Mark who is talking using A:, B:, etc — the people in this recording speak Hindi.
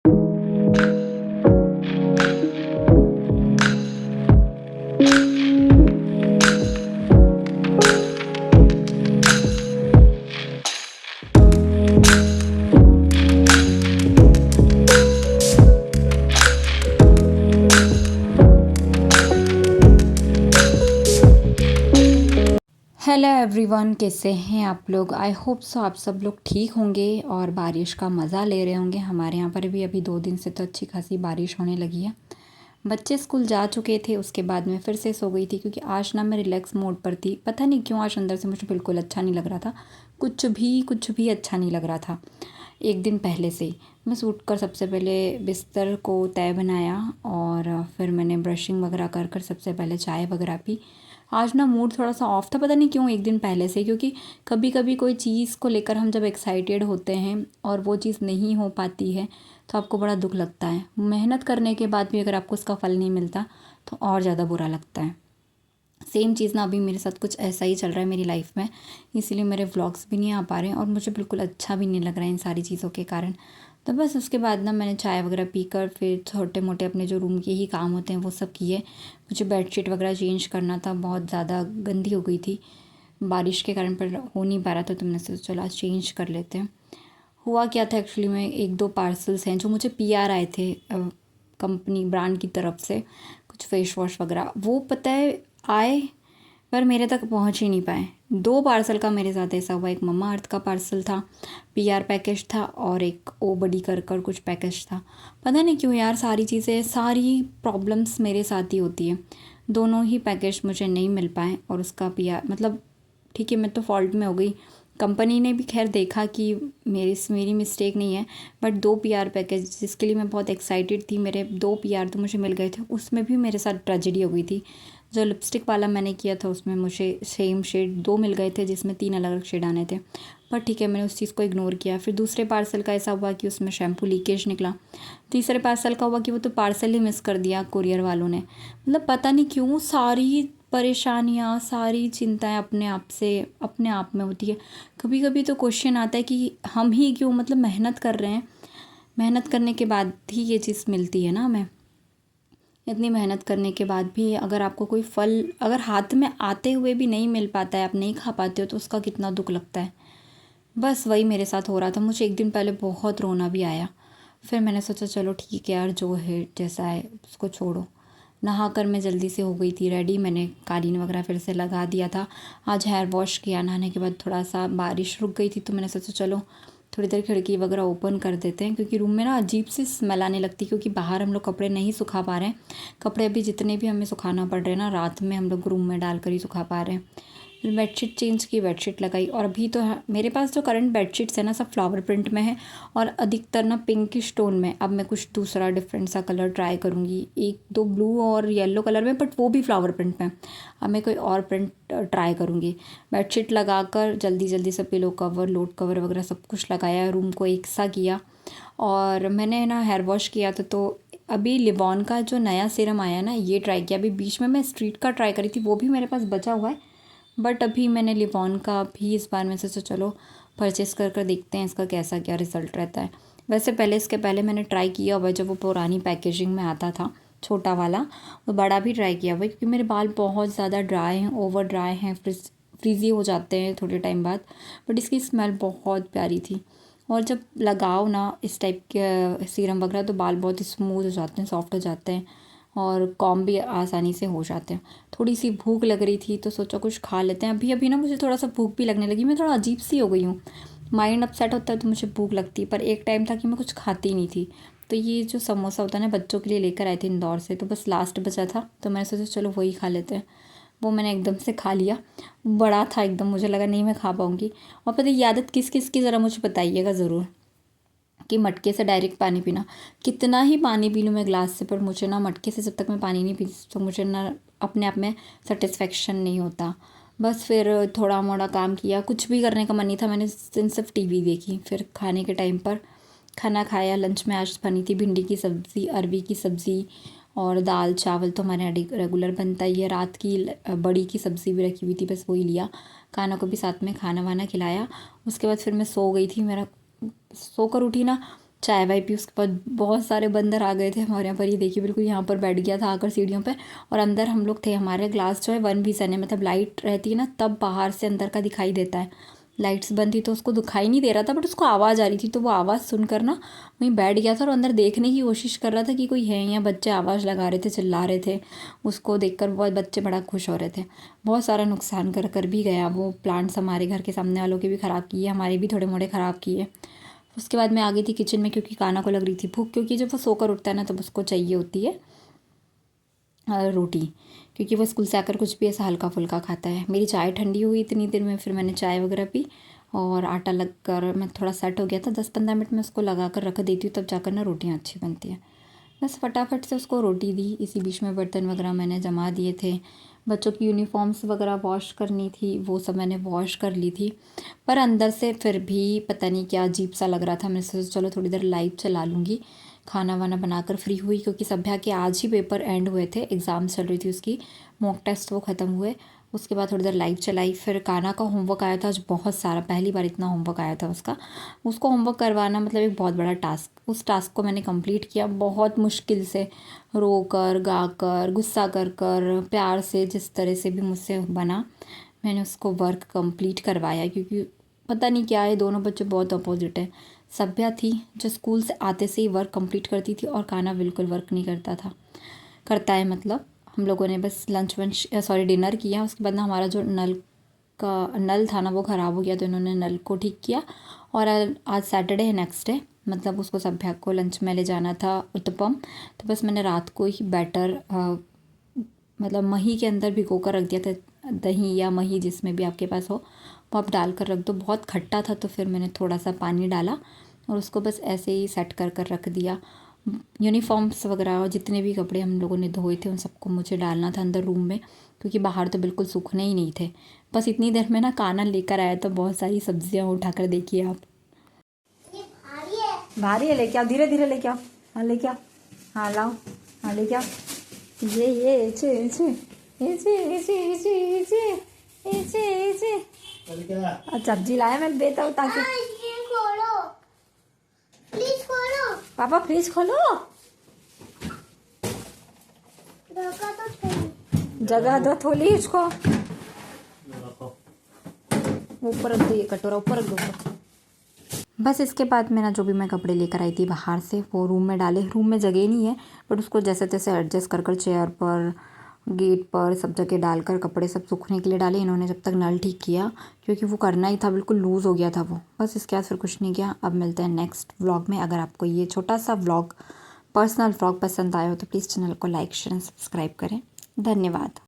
A: हेलो एवरीवन, कैसे हैं आप लोग। आई होप सो आप सब लोग ठीक होंगे और बारिश का मज़ा ले रहे होंगे। हमारे यहाँ पर भी अभी 2 दिन से तो अच्छी खासी बारिश होने लगी है। बच्चे स्कूल जा चुके थे, उसके बाद मैं फिर से सो गई थी क्योंकि आज ना मैं रिलैक्स मोड पर थी। पता नहीं क्यों आज अंदर से मुझे बिल्कुल अच्छा नहीं लग रहा था। कुछ भी अच्छा नहीं लग रहा था। एक दिन पहले से ही मैं उठ कर सबसे पहले बिस्तर को तय बनाया और फिर मैंने ब्रशिंग वगैरह कर कर सबसे पहले चाय वगैरह पी। आज ना मूड थोड़ा सा ऑफ था, पता नहीं क्यों, एक दिन पहले से। क्योंकि कभी कभी कोई चीज़ को लेकर हम जब एक्साइटेड होते हैं और वो चीज़ नहीं हो पाती है तो आपको बड़ा दुख लगता है। मेहनत करने के बाद भी अगर आपको उसका फल नहीं मिलता तो और ज़्यादा बुरा लगता है। सेम चीज़ ना अभी मेरे साथ कुछ ऐसा ही चल रहा है मेरी लाइफ में, इसीलिए मेरे व्लॉग्स भी नहीं आ पा रहे हैं और मुझे बिल्कुल अच्छा भी नहीं लग रहा है इन सारी चीज़ों के कारण। तो बस उसके बाद ना मैंने चाय वगैरह पीकर फिर छोटे मोटे अपने जो रूम के ही काम होते हैं वो सब किए। मुझे बेडशीट वगैरह चेंज करना था, बहुत ज़्यादा गंदी हो गई थी बारिश के कारण, पर हो नहीं पा रहा था, तो मैंने सोचा चलो आज चेंज कर लेते हैं। हुआ क्या था एक्चुअली में, 1-2 पार्सल्स हैं जो मुझे पीआर आए थे कंपनी ब्रांड की तरफ से, कुछ फेस वॉश वगैरह, वो पता है आए पर मेरे तक पहुंच ही नहीं पाए। 2 पार्सल का मेरे साथ ऐसा हुआ। एक मम्मा अर्थ का पार्सल था, पीआर पैकेज था, और एक ओ बड़ी कर कुछ पैकेज था। पता नहीं क्यों यार, सारी चीज़ें, सारी प्रॉब्लम्स मेरे साथ ही होती है। दोनों ही पैकेज मुझे नहीं मिल पाए और उसका पीआर, मतलब ठीक है मैं तो फॉल्ट में हो गई। कंपनी ने भी खैर देखा कि मेरी मिस्टेक नहीं है, बट 2 पीआर पैकेज जिसके लिए मैं बहुत एक्साइटेड थी, मेरे 2 पीआर तो मुझे मिल गए थे, उसमें भी मेरे साथ ट्रेजेडी हो गई थी। जो लिपस्टिक वाला मैंने किया था उसमें मुझे सेम शेड 2 मिल गए थे जिसमें 3 अलग अलग शेड आने थे, पर ठीक है मैंने उस चीज़ को इग्नोर किया। फिर दूसरे पार्सल का ऐसा हुआ कि उसमें शैम्पू लीकेज निकला। तीसरे पार्सल का हुआ कि वो तो पार्सल ही मिस कर दिया कुरियर वालों ने। मतलब पता नहीं क्यों सारी परेशानियाँ, सारी चिंताएं अपने आप में होती है। कभी कभी तो क्वेश्चन आता है कि हम ही क्यों, मतलब मेहनत कर रहे हैं, मेहनत करने के बाद ही ये चीज़ मिलती है ना हमें। इतनी मेहनत करने के बाद भी अगर आपको कोई फल अगर हाथ में आते हुए भी नहीं मिल पाता है, आप नहीं खा पाते हो, तो उसका कितना दुख लगता है। बस वही मेरे साथ हो रहा था। मुझे एक दिन पहले बहुत रोना भी आया। फिर मैंने सोचा चलो ठीक है यार, जो है जैसा है उसको छोड़ो। नहा कर मैं जल्दी से हो गई थी रेडी, मैंने कालीन वगैरह फिर से लगा दिया था। आज हेयर वॉश किया, नहाने के बाद थोड़ा सा बारिश रुक गई थी तो मैंने सोचा चलो थोड़ी देर खिड़की वगैरह ओपन कर देते हैं, क्योंकि रूम में ना अजीब सी स्मेल आने लगती है, क्योंकि बाहर हम लोग कपड़े नहीं सुखा पा रहे हैं। कपड़े अभी जितने भी हमें सुखाना पड़ रहे हैं ना, रात में हम लोग रूम में डाल कर ही सुखा पा रहे हैं। फिर बेडशीट चेंज की, बेडशीट लगाई, और अभी तो मेरे पास जो करंट बेडशीट्स है ना सब फ्लावर प्रिंट में है और अधिकतर ना पिंकिश टोन में। अब मैं कुछ दूसरा डिफरेंट सा कलर ट्राई करूँगी, 1-2 ब्लू और येलो कलर में, बट वो भी फ्लावर प्रिंट में। अब मैं कोई और प्रिंट ट्राई करूँगी। बेडशीट लगाकर जल्दी जल्दी से पिलो कवर, लोड कवर वगैरह सब कुछ लगाया, रूम को एक सा किया। और मैंने ना हेयर वॉश किया था, तो अभी लिवॉन का जो नया सीरम आया ना ये ट्राई किया। अभी बीच में मैं स्ट्रीट का ट्राई करी थी, वो भी मेरे पास बचा हुआ है, बट अभी मैंने लिवॉन का भी इस बार में से चलो परचेस कर देखते हैं इसका कैसा क्या रिज़ल्ट रहता है। वैसे इसके पहले मैंने ट्राई किया हुआ है, जब वो पुरानी पैकेजिंग में आता था छोटा वाला, वो बड़ा भी ट्राई किया हुआ है, क्योंकि मेरे बाल बहुत ज़्यादा ड्राई हैं, ओवर ड्राई हैं, फ्रीज़ी हो जाते हैं थोड़े टाइम बाद। बट इसकी स्मेल बहुत प्यारी थी, और जब लगाओ ना इस टाइप के सीरम वगैरह तो बाल बहुत स्मूथ हो जाते हैं, सॉफ्ट हो जाते हैं, और कॉम भी आसानी से हो जाते हैं। थोड़ी सी भूख लग रही थी तो सोचा कुछ खा लेते हैं। अभी अभी ना मुझे थोड़ा सा भूख भी लगने लगी, मैं थोड़ा अजीब सी हो गई हूँ। माइंड अपसेट होता है तो मुझे भूख लगती है, पर एक टाइम था कि मैं कुछ खाती नहीं थी। तो ये जो समोसा होता है ना, बच्चों के लिए लेकर आए थे इंदौर से, तो बस लास्ट बचा था तो मैंने सोचा चलो वही खा लेते हैं। वो मैंने एकदम से खा लिया, बड़ा था एकदम, मुझे लगा नहीं मैं खा पाऊँगी। और पता ये आदत किस किस की, ज़रा मुझे बताइएगा ज़रूर, कि मटके से डायरेक्ट पानी पीना। कितना ही पानी पी लूँ मैं ग्लास से, पर मुझे ना मटके से जब तक मैं पानी नहीं पीती तो मुझे ना अपने आप में सेटिस्फेक्शन नहीं होता। बस फिर थोड़ा मोड़ा काम किया, कुछ भी करने का मन नहीं था, मैंने सिर्फ टीवी देखी। फिर खाने के टाइम पर खाना खाया। लंच में आज बनी थी भिंडी की सब्ज़ी, अरबी की सब्ज़ी, और दाल चावल तो हमारे यहाँ रेगुलर बनता ही है। रात की बड़ी की सब्ज़ी भी रखी हुई थी, बस वही लिया। खाना को भी साथ में खाना वाना खिलाया। उसके बाद फिर मैं सो गई थी। मेरा सोकर उठी ना चाय वाय पी। उसके बाद बहुत सारे बंदर आ गए थे हमारे यहाँ पर। ये देखिए बिल्कुल यहाँ पर बैठ गया था आकर सीढ़ियों पे। और अंदर हम लोग थे। हमारे ग्लास जो है 1 विज़न है, मतलब लाइट रहती है ना तब बाहर से अंदर का दिखाई देता है। लाइट्स बंद थी तो उसको दिखाई नहीं दे रहा था, बट उसको आवाज़ आ रही थी, तो वो आवाज़ सुनकर ना वहीं बैठ गया था और अंदर देखने की कोशिश कर रहा था कि कोई है या बच्चे आवाज़ लगा रहे थे, चिल्ला रहे थे। उसको देखकर बहुत बच्चे बड़ा खुश हो रहे थे। बहुत सारा नुकसान कर भी गया वो। प्लांट्स हमारे घर के सामने वालों के भी ख़राब किए, हमारे भी थोड़े मोड़े ख़राब किए। उसके बाद मैं आ गई थी किचन में, क्योंकि काना को लग रही थी भूख, क्योंकि जब वो सोकर उठता है ना तब उसको चाहिए होती है रोटी, क्योंकि वो स्कूल से आकर कुछ भी ऐसा हल्का फुल्का खाता है। मेरी चाय ठंडी हुई इतनी देर में, फिर मैंने चाय वगैरह पी और आटा लग कर मैं थोड़ा सेट हो गया था। 10-15 मिनट में उसको लगा कर रख देती हूँ, तब जाकर ना रोटियाँ अच्छी बनती हैं। बस फटाफट से उसको रोटी दी। इसी बीच में बर्तन वगैरह मैंने जमा दिए थे। बच्चों की यूनिफॉर्म्स वगैरह वॉश करनी थी, वो सब मैंने वॉश कर ली थी। पर अंदर से फिर भी पता नहीं क्या अजीब सा लग रहा था। मैं सोचा चलो थोड़ी देर लाइव चला लूँगी। खाना वाना बनाकर फ्री हुई, क्योंकि सभ्या के आज ही पेपर एंड हुए थे, एग्ज़ाम चल रही थी उसकी, मॉक टेस्ट वो ख़त्म हुए। उसके बाद थोड़ी देर लाइव चलाई। फिर काना का होमवर्क आया था आज बहुत सारा, पहली बार इतना होमवर्क आया था उसका। उसको होमवर्क करवाना मतलब एक बहुत बड़ा टास्क। उस टास्क को मैंने कंप्लीट किया बहुत मुश्किल से, रो कर, गा कर, गुस्सा कर कर, प्यार से, जिस तरह से भी मुझसे बना मैंने उसको वर्क कंप्लीट करवाया। क्योंकि पता नहीं क्या है, दोनों बच्चे बहुत अपोजिट है। सभ्या थी जो स्कूल से आते से ही वर्क कंप्लीट करती थी, और काना बिल्कुल वर्क नहीं करता है मतलब। हम लोगों ने बस डिनर किया। उसके बाद ना हमारा जो नल था ना वो ख़राब हो गया, तो इन्होंने नल को ठीक किया। और आज सैटरडे है, नेक्स्ट डे, मतलब उसको सभ्या को लंच में ले जाना था उत्तपम। तो बस मैंने रात को ही बैटर मतलब मही के अंदर भिगो कर रख दिया था। दही या मही जिसमें भी आपके पास हो वो आप डाल कर रख दो। बहुत खट्टा था तो फिर मैंने थोड़ा सा पानी डाला और उसको बस ऐसे ही सेट कर रख दिया। यूनिफॉर्म्स वगैरह और जितने भी कपड़े हम लोगों ने धोए थे उन सबको मुझे डालना था अंदर रूम में, क्योंकि बाहर तो बिल्कुल सूखने ही नहीं थे। बस इतनी देर में ना काना लेकर आया तो बहुत सारी सब्जियां उठाकर देखिए आप। भारी है, लेके आओ, धीरे धीरे लेके आओ। हाँ लेके आओ, हाँ लाओ, हाँ लेके आओ। ये सब्जी लाया मैं देता हूँ ताकि। प्लीज खोलो पापा, प्लीज खोलो। जगह दो थोड़ी इसको, ऊपर रख दो, ये कटोरा ऊपर रख दो। बस इसके बाद मेरा जो भी मैं कपड़े लेकर आई थी बाहर से वो रूम में डाले। रूम में जगह नहीं है, बट उसको जैसे तैसे एडजस्ट कर चेयर पर, गेट पर, सब जगह डालकर कपड़े सब सूखने के लिए डाले। इन्होंने जब तक नल ठीक किया, क्योंकि वो करना ही था, बिल्कुल लूज़ हो गया था वो। बस इसके बाद फिर कुछ नहीं किया। अब मिलते हैं नेक्स्ट व्लॉग में। अगर आपको ये छोटा सा व्लॉग, पर्सनल व्लॉग पसंद आया हो तो प्लीज़ चैनल को लाइक, शेयर एंड सब्सक्राइब करें। धन्यवाद।